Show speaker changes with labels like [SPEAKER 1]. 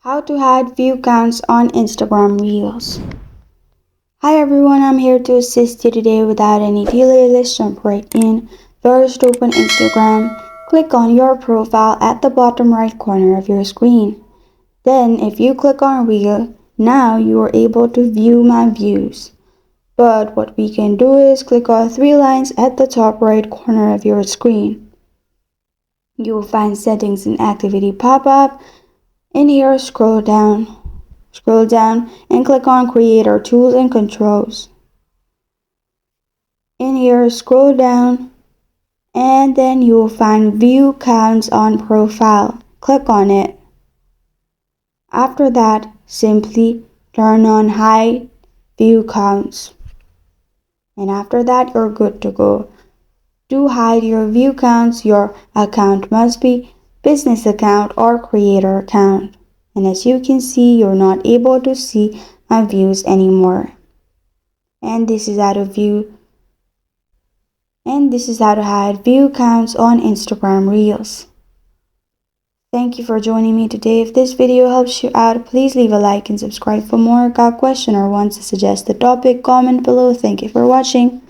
[SPEAKER 1] How to hide view counts on Instagram Reels. Hi everyone, I'm here to assist you today without any delay. Let's jump right in. First, open Instagram. Click on your profile at the bottom right corner of your screen. Then, if you click on Reel, now you are able to view my views. But what we can do is click on three lines at the top right corner of your screen. You will find Settings and Activity pop up. In here, scroll down and click on Creator Tools and Controls. In here, scroll down and then you will find View Counts on Profile. Click on it. After that, simply turn on Hide View Counts. And after that, you're good to go. To hide your view counts, your account must be business account or creator account. And as you can see, you're not able to see my views anymore. And this is how to hide view counts on Instagram Reels. Thank you for joining me today. If this video helps you out, please leave a like and subscribe for more. Got a question or want to suggest a topic? Comment below. Thank you for watching.